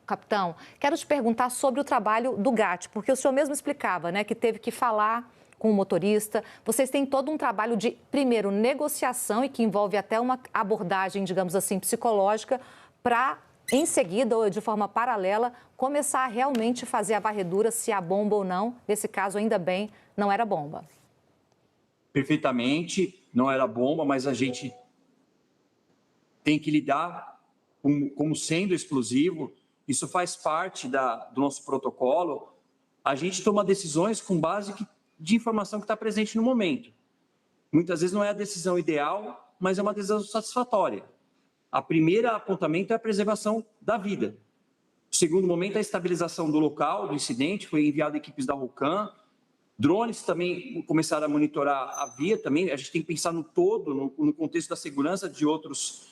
capitão, quero te perguntar sobre o trabalho do GAT, porque o senhor mesmo explicava, né, que teve que falar com o motorista. Vocês têm todo um trabalho de, primeiro, negociação e que envolve até uma abordagem, digamos assim, psicológica, para, em seguida, ou de forma paralela, começar a realmente fazer a varredura, se há bomba ou não. Nesse caso, ainda bem, não era bomba. Perfeitamente, não era bomba, mas a gente tem que lidar como sendo explosivo. Isso faz parte do nosso protocolo. A gente toma decisões com base de informação que está presente no momento. Muitas vezes não é a decisão ideal, mas é uma decisão satisfatória. A primeira apontamento é a preservação da vida. O segundo momento é a estabilização do local, do incidente. Foi enviado equipes da ROCAM. Drones também começaram a monitorar a via também. A gente tem que pensar no todo, no contexto da segurança de outras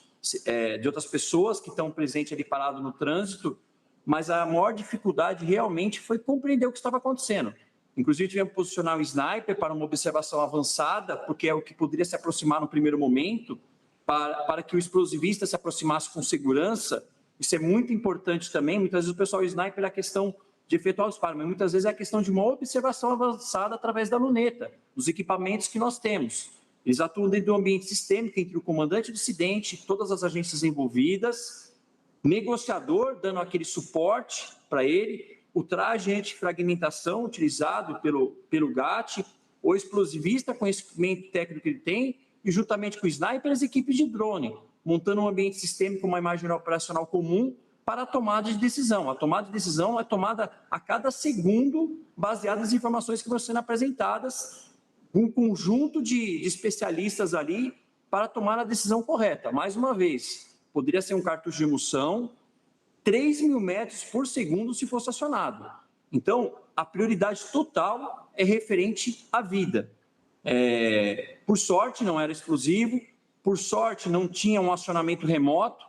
pessoas que estão presentes ali paradas no trânsito, mas a maior dificuldade realmente foi compreender o que estava acontecendo. Inclusive, tivemos que posicionar um sniper para uma observação avançada, porque é o que poderia se aproximar no primeiro momento, para que o explosivista se aproximasse com segurança. Isso é muito importante também. Muitas vezes o pessoal sniper é a questão de efetuar o disparo, mas muitas vezes é a questão de uma observação avançada através da luneta, dos equipamentos que nós temos. Eles atuam dentro do ambiente sistêmico entre o comandante do incidente, todas as agências envolvidas, negociador dando aquele suporte para ele, o traje antifragmentação utilizado pelo GAT, o explosivista, conhecimento técnico que ele tem, e juntamente com o sniper, as equipes de drone, montando um ambiente sistêmico, uma imagem operacional comum para a tomada de decisão. A tomada de decisão é tomada a cada segundo, baseada nas informações que vão sendo apresentadas, um conjunto de especialistas ali para tomar a decisão correta. Mais uma vez, poderia ser um cartucho de munição, 3.000 metros por segundo se fosse acionado. Então, a prioridade total é referente à vida. Por sorte, não era explosivo, por sorte, não tinha um acionamento remoto.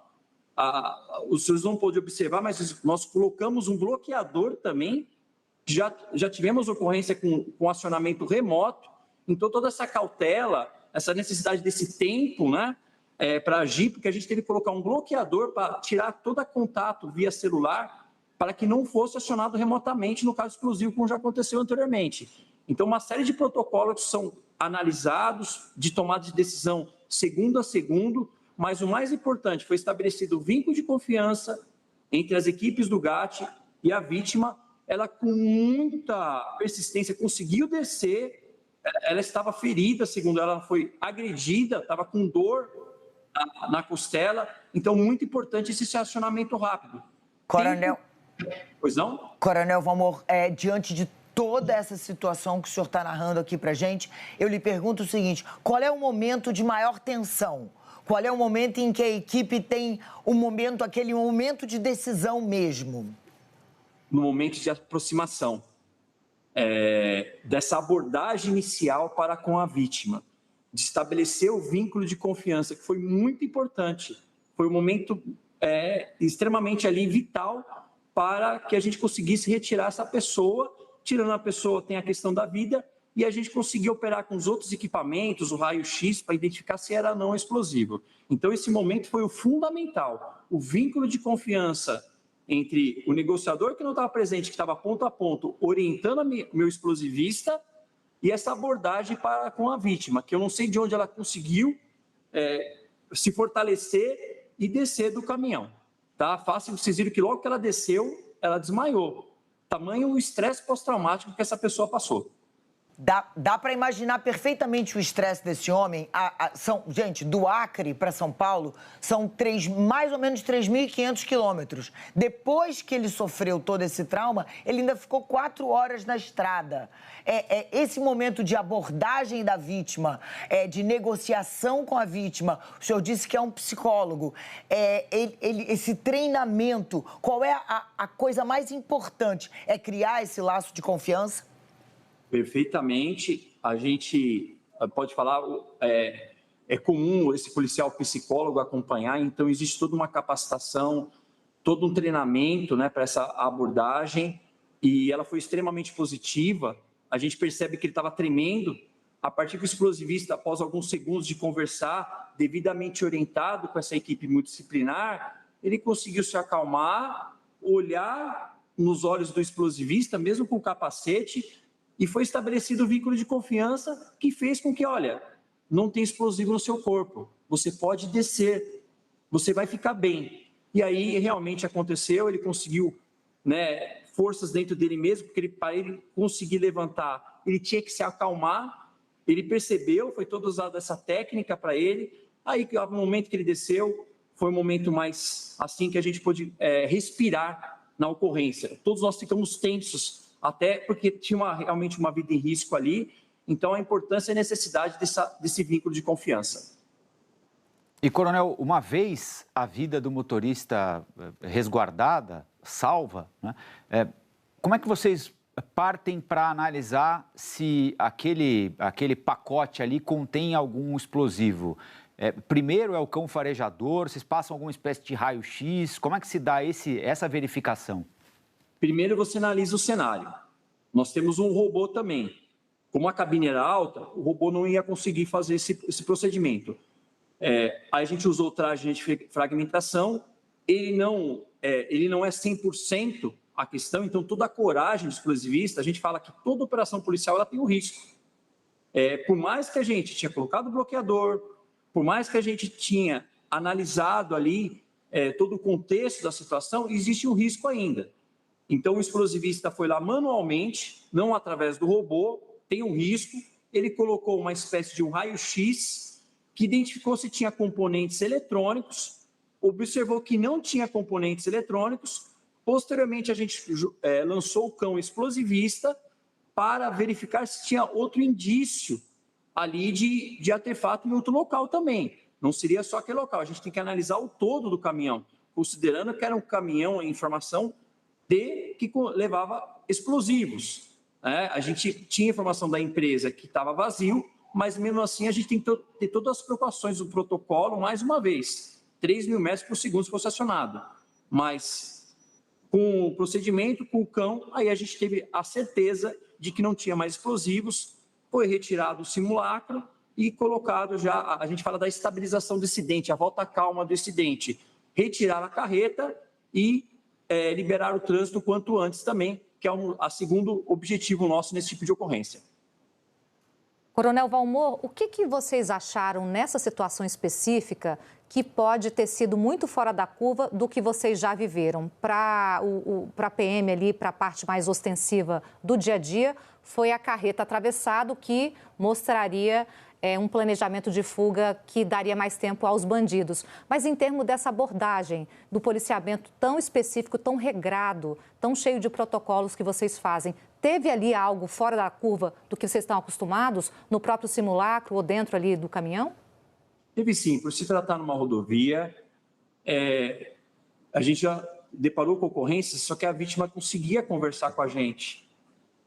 Os senhores não pôde observar, mas nós colocamos um bloqueador também. Já tivemos ocorrência com acionamento remoto. Então, toda essa cautela, essa necessidade desse tempo, né, para agir, porque a gente teve que colocar um bloqueador para tirar todo contato via celular, para que não fosse acionado remotamente no caso explosivo, como já aconteceu anteriormente. Então, uma série de protocolos são analisados, de tomada de decisão segundo a segundo, mas o mais importante foi estabelecido o vínculo de confiança entre as equipes do GAT e a vítima. Ela, com muita persistência, conseguiu descer. Ela estava ferida, segundo ela foi agredida, estava com dor na costela. Então, muito importante esse acionamento rápido. Coronel... Pois não? Coronel Valmor, diante de toda essa situação que o senhor está narrando aqui para a gente, eu lhe pergunto o seguinte: qual é o momento de maior tensão? Qual é o momento em que a equipe tem aquele momento de decisão mesmo? No momento de aproximação. Dessa abordagem inicial para com a vítima, de estabelecer o vínculo de confiança, que foi muito importante. Foi um momento extremamente ali vital para que a gente conseguisse retirar essa pessoa. Tirando a pessoa, tem a questão da vida, e a gente conseguiu operar com os outros equipamentos, o raio-x, para identificar se era não explosivo. Então, esse momento foi o fundamental, o vínculo de confiança entre o negociador que não estava presente, que estava ponto a ponto, orientando o meu explosivista, e essa abordagem com a vítima, que eu não sei de onde ela conseguiu se fortalecer e descer do caminhão. Tá? Fácil, vocês viram que logo que ela desceu, ela desmaiou. Tamanho o estresse pós-traumático que essa pessoa passou. Dá para imaginar perfeitamente o estresse desse homem. Gente, do Acre para São Paulo, são mais ou menos 3.500 quilômetros. Depois que ele sofreu todo esse trauma, ele ainda ficou 4 horas na estrada. Esse momento de abordagem da vítima, de negociação com a vítima, o senhor disse que é um psicólogo. Esse treinamento, qual é a coisa mais importante? É criar esse laço de confiança? Perfeitamente. A gente pode falar, é comum esse policial psicólogo acompanhar, então existe toda uma capacitação, todo um treinamento, né, para essa abordagem, e ela foi extremamente positiva. A gente percebe que ele estava tremendo, a partir que o explosivista, após alguns segundos de conversar, devidamente orientado com essa equipe multidisciplinar, ele conseguiu se acalmar, olhar nos olhos do explosivista, mesmo com o capacete, e foi estabelecido o vínculo de confiança que fez com que, olha, não tem explosivo no seu corpo, você pode descer, você vai ficar bem. E aí realmente aconteceu, ele conseguiu, né, forças dentro dele mesmo, porque para ele conseguir levantar, ele tinha que se acalmar, ele percebeu, foi toda usada essa técnica para ele, aí no momento que ele desceu, foi um momento mais assim que a gente pôde respirar na ocorrência. Todos nós ficamos tensos, até porque tinha realmente uma vida em risco ali, então a importância e a necessidade desse vínculo de confiança. E, coronel, uma vez a vida do motorista resguardada, salva, né, como é que vocês partem para analisar se aquele pacote ali contém algum explosivo? Primeiro é o cão farejador, vocês passam alguma espécie de raio-x? Como é que se dá essa verificação? Primeiro você analisa o cenário. Nós temos um robô também. Como a cabine era alta, o robô não ia conseguir fazer esse procedimento. Aí a gente usou o traje de fragmentação, ele não é 100% a questão, então toda a coragem do explosivista, a gente fala que toda operação policial ela tem um risco. Por mais que a gente tinha colocado o bloqueador, por mais que a gente tinha analisado ali todo o contexto da situação, existe um risco ainda. Então o explosivista foi lá manualmente, não através do robô, tem um risco, ele colocou uma espécie de um raio-x, que identificou se tinha componentes eletrônicos, observou que não tinha componentes eletrônicos, posteriormente a gente lançou o cão explosivista para verificar se tinha outro indício ali de artefato em outro local também. Não seria só aquele local, a gente tem que analisar o todo do caminhão, considerando que era um caminhão em informação que levava explosivos. A gente tinha informação da empresa que estava vazio, mas mesmo assim a gente tem que ter todas as preocupações do protocolo, mais uma vez, 3.000 metros por segundo se fosse acionado. Mas com o procedimento, com o cão, aí a gente teve a certeza de que não tinha mais explosivos, foi retirado o simulacro e colocado já, a gente fala da estabilização do incidente, a volta calma do incidente, retirar a carreta e liberar o trânsito quanto antes também, que é o segundo objetivo nosso nesse tipo de ocorrência. Coronel Valmor, o que vocês acharam nessa situação específica que pode ter sido muito fora da curva do que vocês já viveram? Para a PM ali, para a parte mais ostensiva do dia a dia, foi a carreta atravessada, que mostraria um planejamento de fuga que daria mais tempo aos bandidos. Mas em termos dessa abordagem, do policiamento tão específico, tão regrado, tão cheio de protocolos que vocês fazem, teve ali algo fora da curva do que vocês estão acostumados no próprio simulacro ou dentro ali do caminhão? Teve sim, por se tratar numa rodovia, a gente já deparou com ocorrências, só que a vítima conseguia conversar com a gente.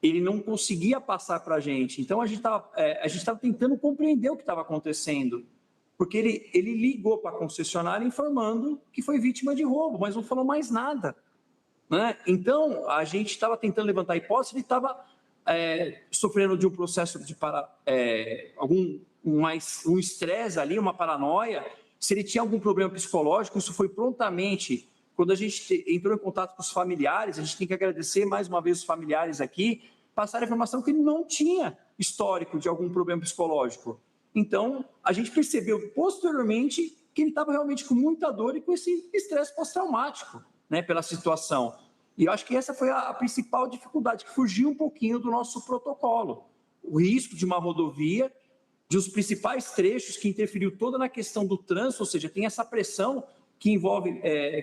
Ele não conseguia passar para a gente. Então, a gente estava tentando compreender o que estava acontecendo. Porque ele ligou para a concessionária informando que foi vítima de roubo, mas não falou mais nada. Né? Então, a gente estava tentando levantar a hipótese, ele estava sofrendo de um processo de um estresse ali, uma paranoia. Se ele tinha algum problema psicológico, isso foi prontamente. Quando a gente entrou em contato com os familiares, a gente tem que agradecer mais uma vez os familiares aqui, passaram a informação que ele não tinha histórico de algum problema psicológico. Então, a gente percebeu posteriormente que ele estava realmente com muita dor e com esse estresse pós-traumático, né, pela situação. E eu acho que essa foi a principal dificuldade, que fugiu um pouquinho do nosso protocolo. O risco de uma rodovia, de os principais trechos que interferiu toda na questão do trânsito, ou seja, tem essa pressão que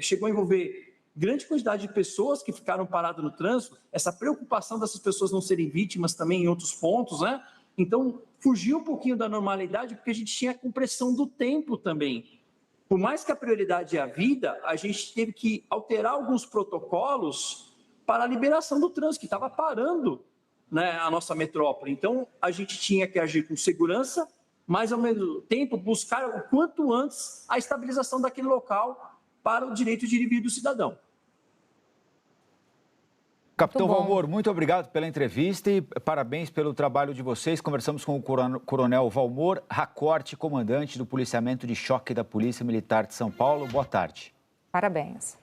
chegou a envolver grande quantidade de pessoas que ficaram paradas no trânsito, essa preocupação dessas pessoas não serem vítimas também em outros pontos, né? Então, fugiu um pouquinho da normalidade, porque a gente tinha a compressão do tempo também. Por mais que a prioridade é a vida, a gente teve que alterar alguns protocolos para a liberação do trânsito, que estava parando, né, a nossa metrópole. Então, a gente tinha que agir com segurança, mas, ao mesmo tempo, buscar o quanto antes a estabilização daquele local para o direito de ir e vir do cidadão. Capitão Valmor, muito obrigado pela entrevista e parabéns pelo trabalho de vocês. Conversamos com o Coronel Valmor Racorte, comandante do Policiamento de Choque da Polícia Militar de São Paulo. Boa tarde. Parabéns.